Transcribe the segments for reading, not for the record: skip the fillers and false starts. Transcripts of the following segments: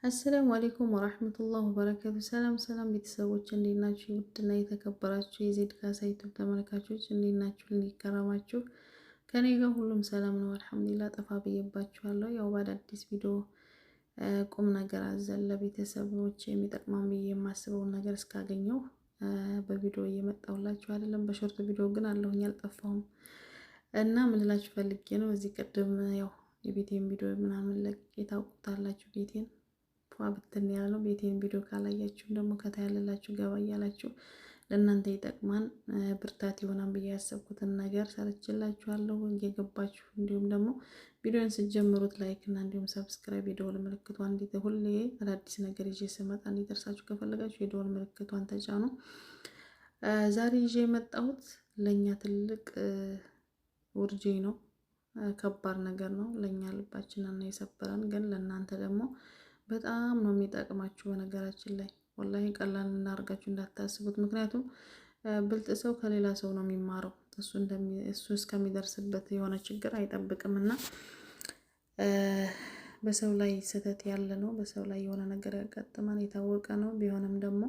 አሰላሙ አለይኩም ወራህመቱላሂ ወበረካቱ። ሰላም ቤተሰቦች እንዴት ናችሁ? ውድና የተከበራችሁ የዜድ ካሳ ዩቲዩብ ተመልካቾች እንዴት ናችሁ? እንዴት ከረማችሁ? ከኔ ጋር ሁሉም ሰላም ነው አልሐምዱሊላህ። ጠፋ ብዬባችኋለሁ። ያው በአዳዲስ ቪዲዮ ቁም ነገር አዘል ለቤተሰቦች የሚጠቅማን ብዬ የማስበውን ነገር እስካገኘው በቪዲዮ እየመጣሁላችሁ አይደለም። በሾርት ቪዲዮ ግን አለሁኝ አልጠፋሁም። እና ምን ልላችሁ ፈልጌ ነው እዚህ ቀደም ያው የቤቴን ቪዲዮ ምናምን ለቅቄ ታውቁታላችሁ። ቤቴን ብትን ያለ ነው። ቤቴን ቪዲዮ ካላያችሁ ደግሞ ከታያለላችሁ ገባ እያላችሁ ለእናንተ ይጠቅማን ብርታት ይሆናል ብዬ ያሰብኩትን ነገር ሰርችላችኋለሁ። እየገባችሁ እንዲሁም ደግሞ ቪዲዮን ስትጀምሩት ላይክ እና እንዲሁም ሰብስክራይብ የደወል ምልክቷን ሁሌ አዳዲስ ነገር ይዤ ስመጣ እንዲደርሳችሁ ከፈለጋችሁ የደወል ምልክቷን ተጫኑ። ዛሬ ይዤ የመጣሁት ለኛ ትልቅ ውርጄ ነው። ከባድ ነገር ነው ለኛ ልባችንን ነው የሰበረን፣ ግን ለእናንተ ደግሞ በጣም ነው የሚጠቅማችሁ። በነገራችን ላይ ወላሂ ቀላል እናርጋችሁ እንዳታስቡት። ምክንያቱም ብልጥ ሰው ከሌላ ሰው ነው የሚማረው። እሱ እስከሚደርስበት የሆነ ችግር አይጠብቅምና በሰው ላይ ስህተት ያለ ነው። በሰው ላይ የሆነ ነገር ያጋጥማል፣ የታወቀ ነው። ቢሆንም ደግሞ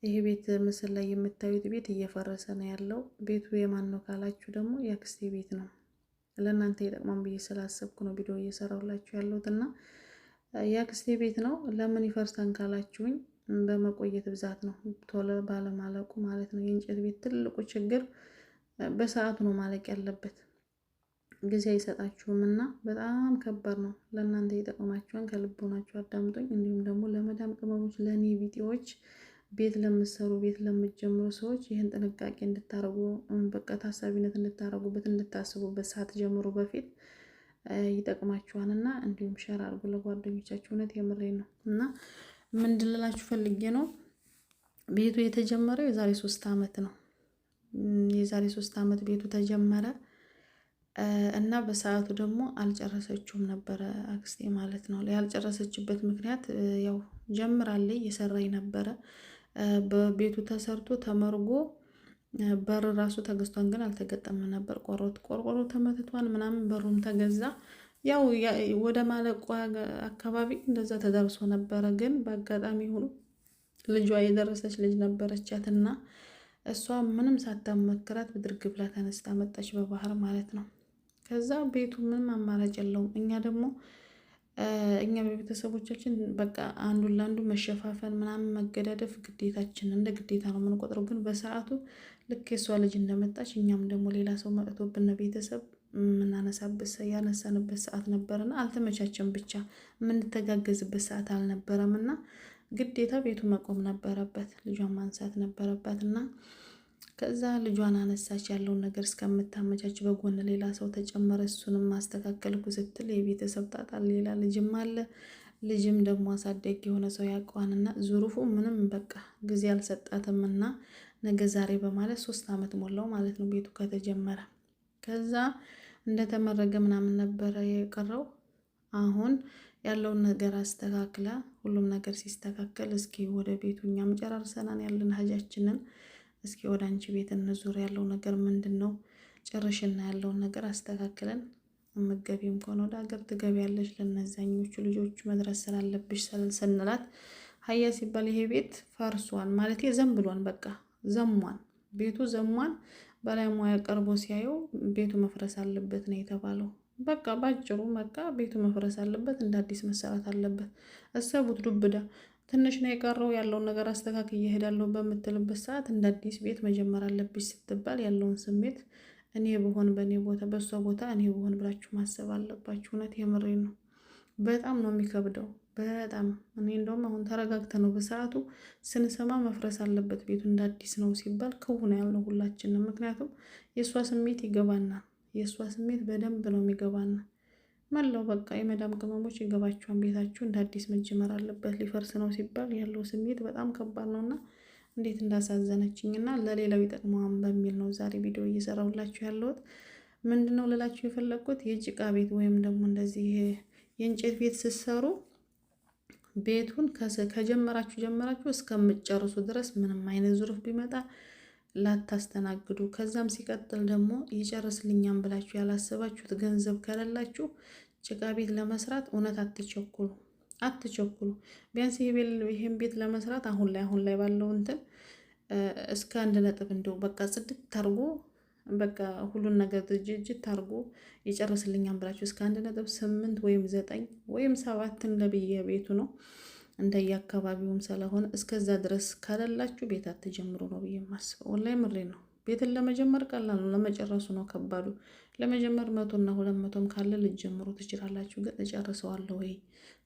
ይሄ ቤት ምስል ላይ የምታዩት ቤት እየፈረሰ ነው ያለው። ቤቱ የማን ነው ካላችሁ ደግሞ የአክስቴ ቤት ነው። ለእናንተ ይጠቅማን ብዬ ስላሰብኩ ነው ቪዲዮ እየሰራሁላችሁ ያለሁት እና የአክስቴ ቤት ነው። ለምን ይፈርሳን ካላችሁኝ በመቆየት ብዛት ነው፣ ቶሎ ባለማለቁ ማለት ነው። የእንጨት ቤት ትልቁ ችግር በሰዓቱ ነው ማለቅ ያለበት፣ ጊዜ አይሰጣችሁም እና በጣም ከባድ ነው። ለእናንተ ይጠቅማችኋል፣ ከልቦናችሁ አዳምጡኝ። እንዲሁም ደግሞ ለመዳም ቅመሞች፣ ለኔ ቢጤዎች፣ ቤት ለምትሰሩ ቤት ለምትጀምሩ ሰዎች ይህን ጥንቃቄ እንድታረጉ በቃ ታሳቢነት እንድታረጉበት እንድታስቡበት ሰዓት ጀምሮ በፊት ይጠቅማችኋል እና እንዲሁም ሼር አድርጉ ለጓደኞቻችሁ። እውነት የምሬን ነው እና ምንድን ልላችሁ ፈልጌ ነው ቤቱ የተጀመረው የዛሬ 3 አመት ነው። የዛሬ 3 አመት ቤቱ ተጀመረ እና በሰዓቱ ደግሞ አልጨረሰችውም ነበረ አክስቴ ማለት ነው። ያልጨረሰችበት ምክንያት ያው ጀምራለች እየሰራኝ ነበረ። በቤቱ ተሰርቶ ተመርጎ በር ራሱ ተገዝቷን ግን አልተገጠመም ነበር። ቆርቆሮ ተመትቷን ምናምን በሩም ተገዛ። ያው ወደ ማለቋ አካባቢ እንደዛ ተደርሶ ነበረ። ግን በአጋጣሚ ሆኖ ልጇ የደረሰች ልጅ ነበረቻትና እሷ ምንም ሳታመክራት ብድርግ ብላ ተነስታ መጣች፣ በባህር ማለት ነው። ከዛ ቤቱ ምንም አማራጭ የለውም። እኛ በቤተሰቦቻችን በቃ አንዱን ለአንዱ መሸፋፈን ምናምን መገዳደፍ ግዴታችን እንደ ግዴታ ነው የምንቆጥረው። ግን በሰዓቱ ልክ የሷ ልጅ እንደመጣች እኛም ደግሞ ሌላ ሰው መጥቶብን ቤተሰብ ያነሳንበት ሰዓት ነበርና አልተመቻቸም። ብቻ የምንተጋገዝበት ሰዓት አልነበረም እና ግዴታ ቤቱ መቆም ነበረበት፣ ልጇን ማንሳት ነበረባት እና ከዛ ልጇን አነሳች። ያለውን ነገር እስከምታመቻች በጎን ሌላ ሰው ተጨመረ። እሱንም ማስተካከልኩ ስትል የቤተሰብ ጣጣ፣ ሌላ ልጅም አለ። ልጅም ደግሞ አሳደግ የሆነ ሰው ያውቀዋልና ዙሩፉ ምንም በቃ ጊዜ አልሰጣትም እና ነገ ዛሬ በማለት 3 አመት ሞላው ማለት ነው ቤቱ ከተጀመረ። ከዛ እንደተመረገ ምናምን ነበረ የቀረው። አሁን ያለውን ነገር አስተካክላ ሁሉም ነገር ሲስተካከል እስኪ ወደ ቤቱ እኛም ጨራርሰናን ያለን ሀጃችንን እስኪ ወደ አንቺ ቤት እንዙር፣ ያለው ነገር ምንድነው ጨርሽና ያለውን ነገር አስተካክለን መገቢም ከሆነ ወደ ሀገር ትገቢያለሽ፣ ለነዛኞቹ ልጆች መድረስ ስላለብሽ ስንላት ሀያ ሲባል ይሄ ቤት ፈርሷን ማለት ዘንብሏን፣ በቃ ዘሟን፣ ቤቱ ዘሟን። ባለሙያ ቀርቦ ሲያየው ቤቱ መፍረስ አለበት ነው የተባለው። በቃ ባጭሩ በቃ ቤቱ መፍረስ አለበት፣ እንደ አዲስ መሰራት አለበት። እሰቡት ዱብዳ ትንሽ ነው የቀረው። ያለውን ነገር አስተካክዬ እሄዳለሁ በምትልበት ሰዓት እንደ አዲስ ቤት መጀመር አለብሽ ስትባል ያለውን ስሜት እኔ ብሆን በእኔ ቦታ በሷ ቦታ እኔ ብሆን ብላችሁ ማሰብ አለባችሁ። እውነት የምሬን ነው። በጣም ነው የሚከብደው በጣም። እኔ እንደውም አሁን ተረጋግተ ነው በሰዓቱ ስንሰማ መፍረስ አለበት ቤቱ እንደ አዲስ ነው ሲባል ከሆነ ያለው ሁላችንም። ምክንያቱም የሷ ስሜት ይገባናል። የሷ ስሜት በደንብ ነው የሚገባና መላው በቃ የመዳም ቅመሞች ይገባችኋል። ቤታችሁ እንደ አዲስ መጀመር አለበት ሊፈርስ ነው ሲባል ያለው ስሜት በጣም ከባድ ነውና እንዴት እንዳሳዘነችኝና ለሌላው ይጠቅመዋል በሚል ነው ዛሬ ቪዲዮ እየሰራሁላችሁ ያለሁት። ምንድነው ልላችሁ የፈለኩት የጭቃ ቤት ወይም ደግሞ እንደዚህ የእንጨት ቤት ስትሰሩ ቤቱን ከጀመራችሁ እስከምትጨርሱ ድረስ ምንም አይነት ዙርፍ ቢመጣ ላታስተናግዱ። ከዛም ሲቀጥል ደግሞ ይጨርስልኛም ብላችሁ ያላሰባችሁት ገንዘብ ከሌላችሁ ጭቃ ቤት ለመስራት እውነት አትቸኩሉ። አትቸኩሉ። ቢያንስ ይሄን ቤት ለመስራት አሁን ላይ ባለው እንትን እስከ 1 ነጥብ እንደው በቃ ጽድት ታርጎ በቃ ሁሉን ነገር ድርጅት ታርጎ ይጨርስልኛል ብላችሁ እስከ 1.8 ወይም 9 ወይም 7 እንደብየ ቤቱ ነው እንደየ አካባቢውም ስለሆነ እስከዛ ድረስ ካላላችሁ ቤት አትጀምሩ ነው ብዬ የማስበው። ወላሂ ምሬ ነው። ቤትን ለመጀመር ቀላል ነው፣ ለመጨረሱ ነው ከባዱ። ለመጀመር 100 እና 200ም ካለ ልትጀምሩ ትችላላችሁ። ግን እጨርሰዋለሁ ወይ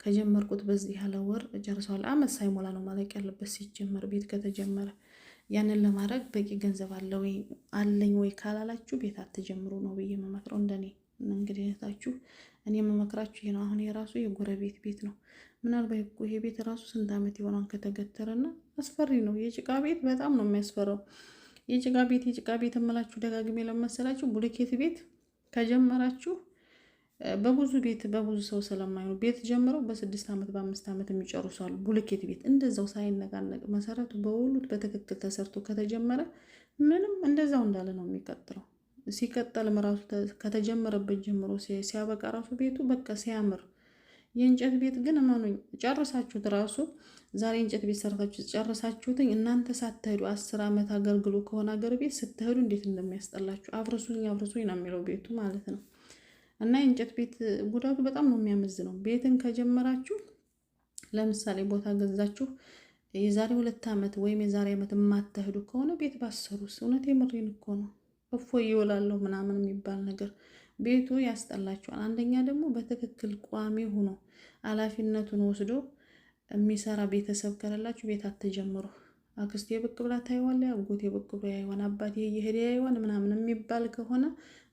ከጀመርኩት በዚህ ያለ ወር እጨርሰዋለሁ። አመት ሳይሞላ ነው ማለቅ ያለበት ሲጀመር ቤት ከተጀመረ። ያንን ለማድረግ በቂ ገንዘብ አለኝ ወይ ካላላችሁ ቤት አትጀምሩ ነው ብዬ የምመክረው። እንደኔ እንግዲህ እህታችሁ እኔ የምመክራችሁ ይሄ ነው። አሁን የራሱ የጎረቤት ቤት ነው። ምናልባት እኮ ይሄ ቤት ራሱ ስንት ዓመት ይሆናል ከተገተረና አስፈሪ ነው። የጭቃ ቤት በጣም ነው የሚያስፈራው። የጭቃ ቤት የምላችሁ ደጋግሜ ለመሰላችሁ ብሎኬት ቤት ከጀመራችሁ በብዙ ሰው ስለማይሆኑ ቤት ጀምረው በ6 ዓመት በ5 ዓመት የሚጨርሱ አሉ። ብሎኬት ቤት እንደዛው ሳይነቃነቅ መሰረቱ በሁሉት በትክክል ተሰርቶ ከተጀመረ ምንም እንደዛው እንዳለ ነው የሚቀጥለው። ሲቀጠልም ራሱ ከተጀመረበት ጀምሮ ሲያበቃ ራሱ ቤቱ በቃ ሲያምር። የእንጨት ቤት ግን እመኑኝ ጨርሳችሁት ራሱ ዛሬ እንጨት ቤት ሰርታችሁ ጨርሳችሁትኝ እናንተ ሳትሄዱ 10 ዓመት አገልግሎ ከሆነ ሀገር ቤት ስትሄዱ እንዴት እንደሚያስጠላችሁ አፍርሱኝ ነው የሚለው ቤቱ ማለት ነው። እና የእንጨት ቤት ጉዳቱ በጣም ነው የሚያመዝነው። ቤትን ከጀመራችሁ ለምሳሌ ቦታ ገዛችሁ የዛሬ 2 ዓመት ወይም የዛሬ ዓመት የማትሄዱ ከሆነ ቤት ባሰሩስ። እውነት የምሬን እኮ ነው። እፎይ ይውላለሁ ምናምን የሚባል ነገር ቤቱ ያስጠላችኋል። አንደኛ ደግሞ በትክክል ቋሚ ሆኖ ኃላፊነቱን ወስዶ የሚሰራ ቤተሰብ ከሌላችሁ ቤት አትጀምሩ። አክስቴ ብቅ ብላ ታይዋለ፣ አጎቴ ብቅ ብሎ ያይዋን፣ አባቴ እየሄደ ያይዋን ምናምን የሚባል ከሆነ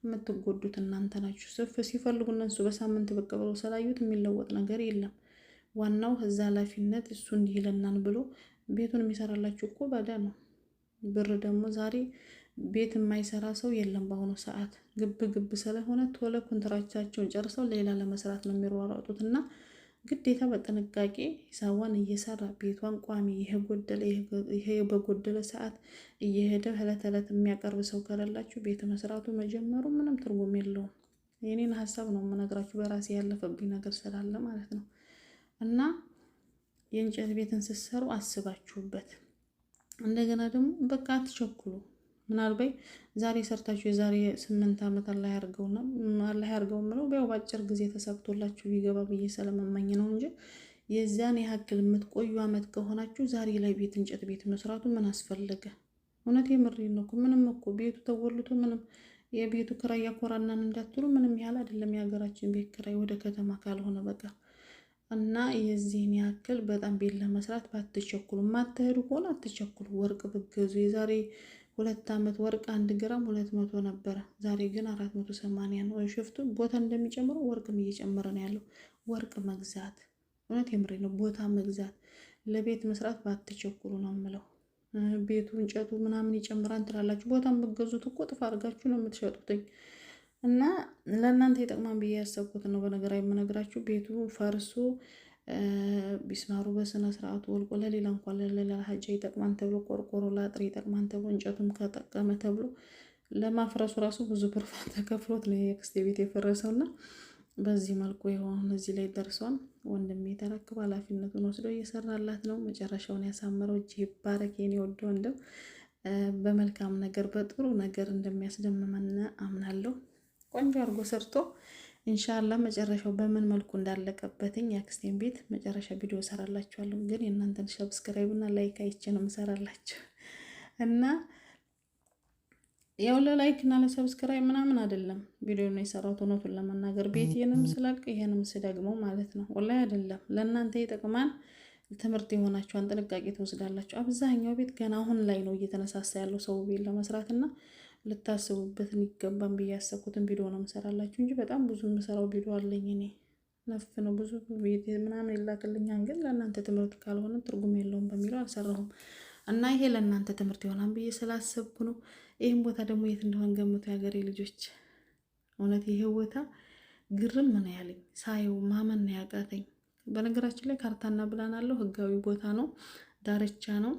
የምትጎዱት እናንተ ናችሁ። ሲፈልጉ እነሱ በሳምንት ብቅ ብሎ ስላዩት የሚለወጥ ነገር የለም። ዋናው እዛ ኃላፊነት እሱ እንዲህ ይለናል ብሎ ቤቱን የሚሰራላችሁ እኮ ባዳ ነው። ብር ደግሞ ዛሬ ቤት የማይሰራ ሰው የለም በአሁኑ ሰዓት። ግብ ስለሆነ ቶሎ ኮንትራክታቸውን ጨርሰው ሌላ ለመስራት ነው የሚሯሯጡት እና ግዴታ በጥንቃቄ ሂሳቧን እየሰራ ቤቷን ቋሚ ይሄ በጎደለ ሰዓት እየሄደ ዕለት የሚያቀርብ ሰው ከሌላችሁ ቤት መስራቱ መጀመሩ ምንም ትርጉም የለውም። የኔን ሀሳብ ነው የምነግራችሁ፣ በራሴ ያለፈብኝ ነገር ስላለ ማለት ነው። እና የእንጨት ቤትን ስትሰሩ አስባችሁበት። እንደገና ደግሞ በቃ አትቸኩሉ። ምናልባት ዛሬ ሰርታችሁ የዛሬ 8 ዓመት አላህ ያርገው ምለው በአጭር ጊዜ ተሳክቶላችሁ ቢገባ ብዬ ስለመመኝ ነው እንጂ የዛን ያክል የምትቆዩ ዓመት ከሆናችሁ ዛሬ ላይ እንጨት ቤት መስራቱ ምን አስፈለገ? እውነት የምሬን ነው። ምንም እኮ ቤቱ ተወልቶ ምንም የቤቱ ክራይ ያኮራናን እንዳትሉ ምንም ያህል አይደለም የሀገራችን ቤት ክራይ ወደ ከተማ ካልሆነ በቃ። እና የዚህን ያክል በጣም ቤት ለመስራት ባትቸኩሉ፣ ማትሄዱ ከሆነ አትቸኩሉ። ወርቅ ብትገዙ የዛሬ 2 ዓመት ወርቅ 1 ግራም 200 ነበረ። ዛሬ ግን 480 ነው። ሽፍቱ ቦታ እንደሚጨምረው ወርቅም እየጨመረ ነው ያለው። ወርቅ መግዛት እውነት የምሬ ነው። ቦታ መግዛት ለቤት መስራት ባትቸኩሉ ነው የምለው። ቤቱ እንጨቱ ምናምን ይጨምራል ትላላችሁ። ቦታም ብትገዙት እኮ ጥፍ አድርጋችሁ ነው የምትሸጡትኝ። እና ለእናንተ የጠቅማን ብዬ ያሰብኩት ነው በነገር የምነግራችሁ። ቤቱ ፈርሶ ቢስማሩ በስነ ስርዓቱ ወልቆ ለሌላ እንኳን ለሌላ ሀጃ ይጠቅማን ተብሎ ቆርቆሮ ለአጥር ይጠቅማን ተብሎ እንጨቱም ከጠቀመ ተብሎ ለማፍረሱ ራሱ ብዙ ብር ተከፍሎት ነው የክስቴ ቤት የፈረሰውና በዚህ መልኩ የሆነ እዚህ ላይ ደርሷል። ወንድሜ ተረክቦ ኃላፊነቱን ወስዶ እየሰራላት ነው። መጨረሻውን ያሳምረው። እጅ ይባረክ የኔ ወዶ ወንድም። በመልካም ነገር በጥሩ ነገር እንደሚያስደምመን አምናለሁ። ቆንጆ አድርጎ ሰርቶ ኢንሻአላህ መጨረሻው በምን መልኩ እንዳለቀበትኝ የአክስቴን ቤት መጨረሻ ቪዲዮ ሰራላችኋለሁ። ግን የእናንተን ሰብስክራይብ እና ላይክ አይቼ ነው የምሰራላችሁ እና ያው ለላይክ እና ለሰብስክራይብ ምናምን አይደለም ቪዲዮ ነው የሰራሁት። እውነቱን ለመናገር ቤቴንም ስለቅ ይሄንም ስደግመው ማለት ነው ወላሂ አይደለም። ለእናንተ ይጠቅማል፣ ትምህርት የሆናችኋን ጥንቃቄ ትወስዳላችሁ። አብዛኛው ቤት ገና አሁን ላይ ነው እየተነሳሳ ያለው ሰው ቤት ለመስራት እና ልታስቡበትን ይገባን ብዬ ያሰብኩትን ቪዲዮ ነው የምሰራላችሁ እንጂ በጣም ብዙ የምሰራው ቪዲዮ አለኝ። እኔ ነፍ ነው ብዙ ቤት ምናምን ይላክልኛል፣ ግን ለእናንተ ትምህርት ካልሆነ ትርጉም የለውም በሚለው አልሰራሁም እና ይሄ ለእናንተ ትምህርት ይሆናል ብዬ ስላሰብኩ ነው። ይህም ቦታ ደግሞ የት እንደሆነ ገምቱ የሀገሬ ልጆች። እውነት ይሄ ቦታ ግርም ምን ያለኝ ሳየው ማመን ነው ያቃተኝ። በነገራችን ላይ ካርታና ብላን አለው፣ ህጋዊ ቦታ ነው፣ ዳርቻ ነው።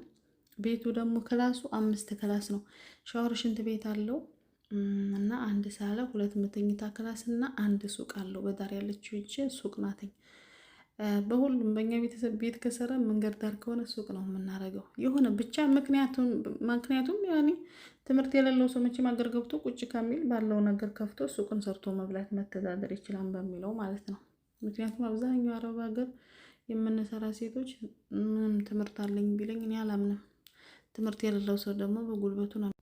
ቤቱ ደግሞ ክላሱ 5 ክላስ ነው። ሻወር ሽንት ቤት አለው እና 1 ሳለ 2 መኝታ ክላስ እና 1 ሱቅ አለው። በዳር ያለችው እቺ ሱቅ ናትኝ በሁሉም በእኛ ቤተሰብ ቤት ከሰራ መንገድ ዳር ከሆነ ሱቅ ነው የምናደርገው። የሆነ ብቻ ምክንያቱም ያኔ ትምህርት የሌለው ሰው መቼም አገር ገብቶ ቁጭ ከሚል ባለው ነገር ከፍቶ ሱቁን ሰርቶ መብላት መተዳደር ይችላል በሚለው ማለት ነው። ምክንያቱም አብዛኛው አረብ ሀገር የምንሰራ ሴቶች ምንም ትምህርት አለኝ ቢለኝ እኔ አላምንም። ትምህርት የሌለው ሰው ደግሞ በጉልበቱ ነው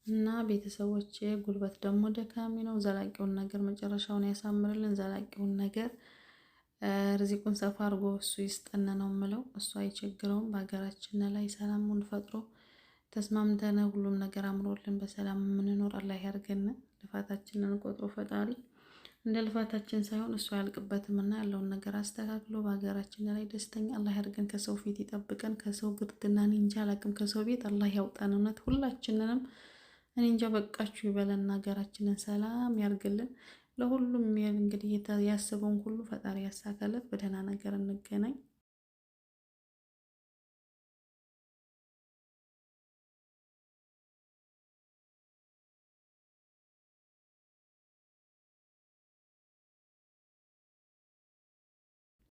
እና ቤተሰቦች ጉልበት ደግሞ ደካሚ ነው። ዘላቂውን ነገር መጨረሻውን ያሳምርልን። ዘላቂውን ነገር ርዚቁን ሰፋ አድርጎ እሱ ይስጠን ነው የምለው። እሱ አይቸግረውም። በሀገራችን ላይ ሰላሙን ፈጥሮ ተስማምተን ሁሉም ነገር አምሮልን በሰላም የምንኖር አላህ ያድርገን። ልፋታችንን ቆጥሮ ፈጣሪ እንደ ልፋታችን ሳይሆን እሱ አያልቅበትም እና ያለውን ነገር አስተካክሎ በሀገራችን ላይ ደስተኛ አላህ ያድርገን። ከሰው ፊት ይጠብቀን። ከሰው ግርድና እኔ እንጃ አላውቅም። ከሰው ቤት አላህ ያውጣን። እውነት ሁላችንንም እኔ እንጃ በቃችሁ ይበለን። ሀገራችንን ሰላም ያርግልን። ለሁሉም እንግዲህ ያሰበውን ሁሉ ፈጣሪ ያሳካለት። በደህና ነገር እንገናኝ።